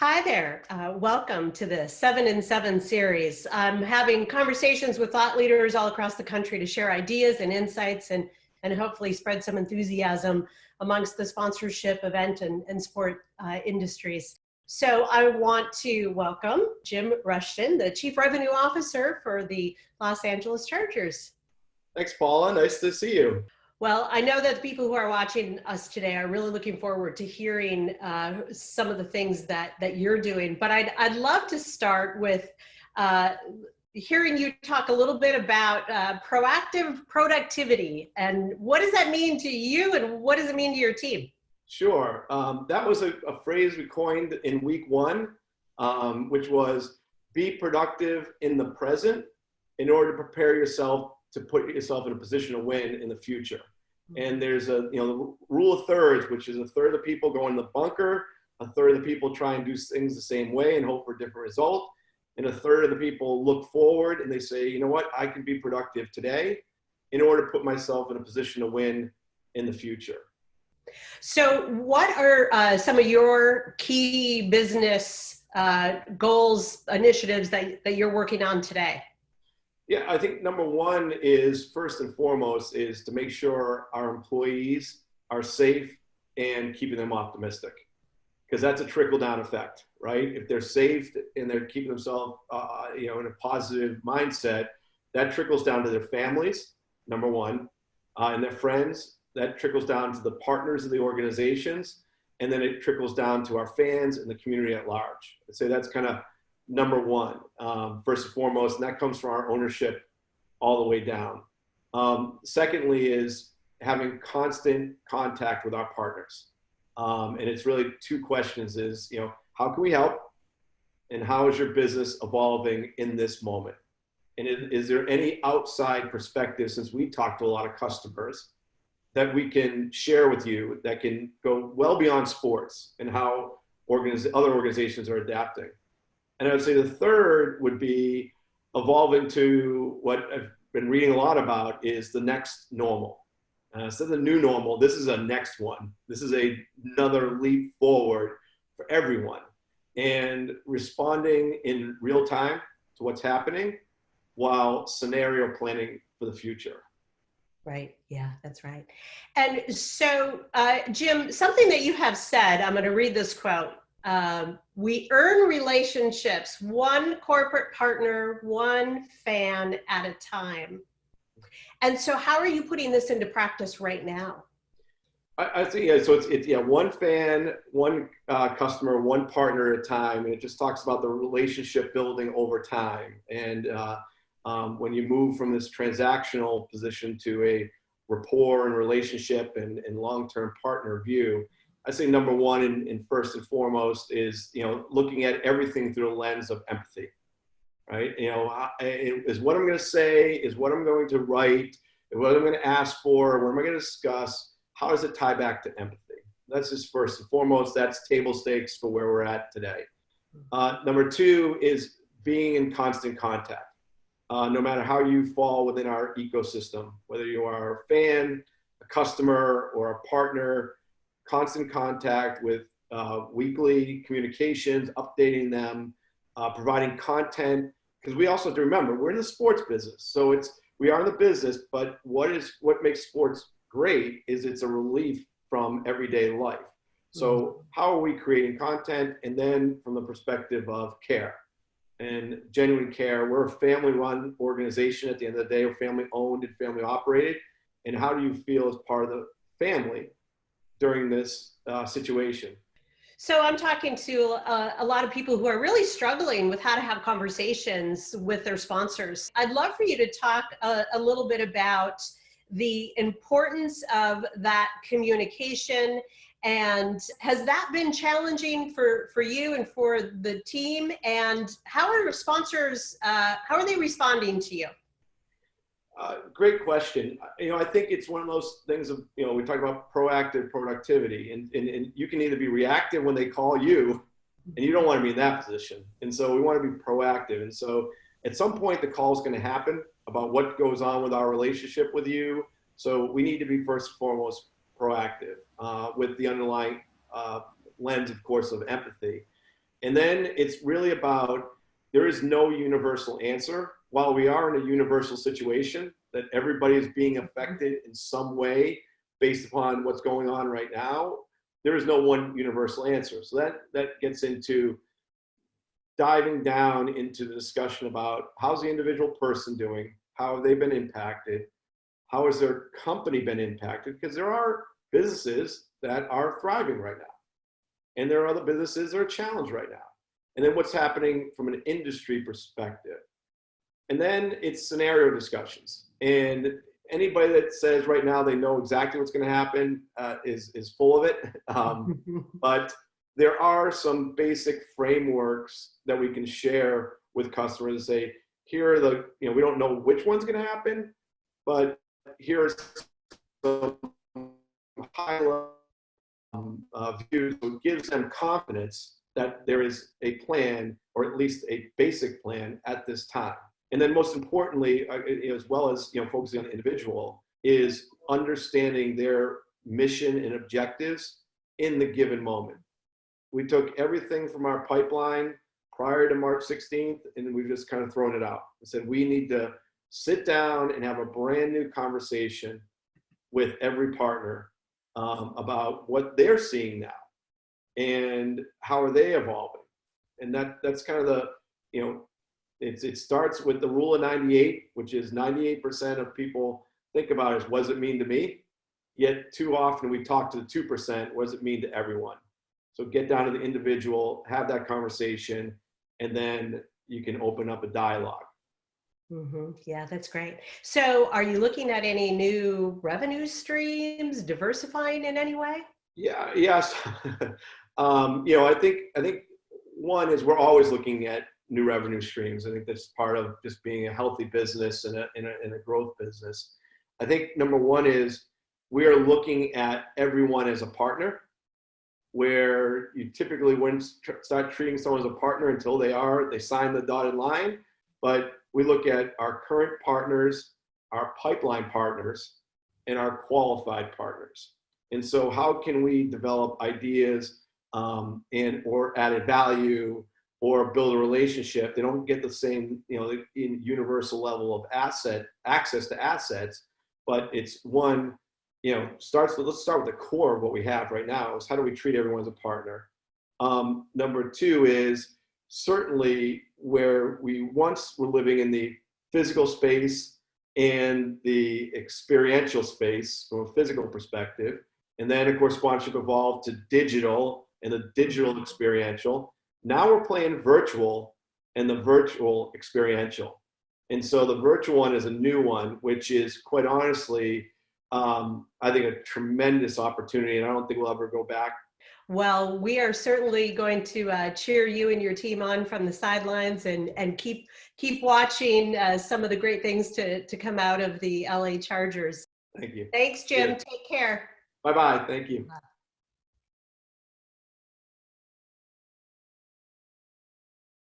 Hi there. Welcome to the 7 in 7 series. I'm having conversations with thought leaders all across the country to share ideas and insights and hopefully spread some enthusiasm amongst the sponsorship, event, and sport industries. So I want to welcome Jim Rushton, the Chief Revenue Officer for the Los Angeles Chargers. Thanks, Paula. Nice to see you. Well, I know that the people who are watching us today are really looking forward to hearing some of the things that you're doing. But I'd love to start with hearing you talk a little bit about proactive productivity, and what does that mean to you, and what does it mean to your team? Sure. That was a phrase we coined in week one, which was be productive in the present in order to prepare yourself to put yourself in a position to win in the future. And there's the rule of thirds, which is a third of people go in the bunker, a third of the people try and do things the same way and hope for a different result, and a third of the people look forward and they say, you know what, I can be productive today in order to put myself in a position to win in the future. So what are some of your key business goals, initiatives that you're working on today? Yeah, I think number one is first and foremost is to make sure our employees are safe and keeping them optimistic, because that's a trickle down effect, right? If they're safe and they're keeping themselves, in a positive mindset, that trickles down to their families, number one, and their friends. That trickles down to the partners of the organizations, and then it trickles down to our fans and the community at large. I'd say that's kind of number one, first and foremost, and that comes from our ownership all the way down. Secondly is having constant contact with our partners. And it's really two questions is, how can we help? And how is your business evolving in this moment? And is there any outside perspective, since we talk to a lot of customers, that we can share with you that can go well beyond sports and how other organizations are adapting? And I would say the third would be evolving to what I've been reading a lot about is the next normal. Instead of the new normal, this is a next one. This is another leap forward for everyone. And responding in real time to what's happening while scenario planning for the future. Right. Yeah, that's right. And so, Jim, something that you have said, I'm going to read this quote. We earn relationships, one corporate partner, one fan at a time. And so how are you putting this into practice right now? I think, yeah, so it's one fan, one customer, one partner at a time. And it just talks about the relationship building over time. And when you move from this transactional position to a rapport and relationship and long-term partner view, I say number one and first and foremost is, looking at everything through the lens of empathy, right? Is what I'm going to say, is what I'm going to write, what I'm going to ask for, what am I going to discuss, how does it tie back to empathy? That's just first and foremost, that's table stakes for where we're at today. Number two is being in constant contact. No matter how you fall within our ecosystem, whether you are a fan, a customer, or a partner, constant contact with weekly communications, updating them, providing content, because we also have to remember we're in the sports business. So we are in the business, but what makes sports great is it's a relief from everyday life. So how are we creating content? And then from the perspective of care and genuine care, we're a family-run organization at the end of the day. We're family-owned and family-operated. And how do you feel as part of the family during this situation? So I'm talking to a lot of people who are really struggling with how to have conversations with their sponsors. I'd love for you to talk a little bit about the importance of that communication. And has that been challenging for you and for the team? And how are sponsors, how are they responding to you? Great question. I think it's one of those things of, we talk about proactive productivity, and you can either be reactive when they call you, and you don't want to be in that position. And so we want to be proactive. And so at some point the call is going to happen about what goes on with our relationship with you. So we need to be first and foremost proactive with the underlying lens, of course, of empathy. And then it's really about, there is no universal answer. While we are in a universal situation that everybody is being affected in some way based upon what's going on right now, there is no one universal answer. So that gets into diving down into the discussion about how's the individual person doing, how have they been impacted, how has their company been impacted, because there are businesses that are thriving right now, and there are other businesses that are challenged right now. And then what's happening from an industry perspective. And then it's scenario discussions. And anybody that says right now they know exactly what's going to happen is full of it. But there are some basic frameworks that we can share with customers and say, here are the, we don't know which one's going to happen, but here's some high level views. So it gives them confidence that there is a plan, or at least a basic plan at this time. And then most importantly, as well as focusing on the individual, is understanding their mission and objectives in the given moment. We took everything from our pipeline prior to March 16th, and we've just kind of thrown it out. We said we need to sit down and have a brand new conversation with every partner about what they're seeing now and how are they evolving. And that's kind of the, it starts with the rule of 98, which is 98% of people think about is, what does it mean to me? Yet too often we talk to the 2%, what does it mean to everyone? So get down to the individual, have that conversation, and then you can open up a dialogue. Mm-hmm. Yeah, that's great. So are you looking at any new revenue streams, diversifying in any way? Yeah, yes. I think one is we're always looking at new revenue streams. I think that's part of just being a healthy business and a growth business. I think number one is we are looking at everyone as a partner, where you typically wouldn't start treating someone as a partner until they sign the dotted line. But we look at our current partners, our pipeline partners, and our qualified partners. And so how can we develop ideas or added value or build a relationship? They don't get the same, in universal level of access to assets, but it's one, let's start with the core of what we have right now is how do we treat everyone as a partner? Number two is certainly where we once were living in the physical space and the experiential space from a physical perspective. And then of course, sponsorship evolved to digital and the digital experiential. Now we're playing virtual and the virtual experiential. And so the virtual one is a new one, which is quite honestly, I think a tremendous opportunity, and I don't think we'll ever go back. Well, we are certainly going to cheer you and your team on from the sidelines and keep watching some of the great things to come out of the LA Chargers. Thank you. Thanks, Jim. Yeah. Take care. Bye-bye. Thank you.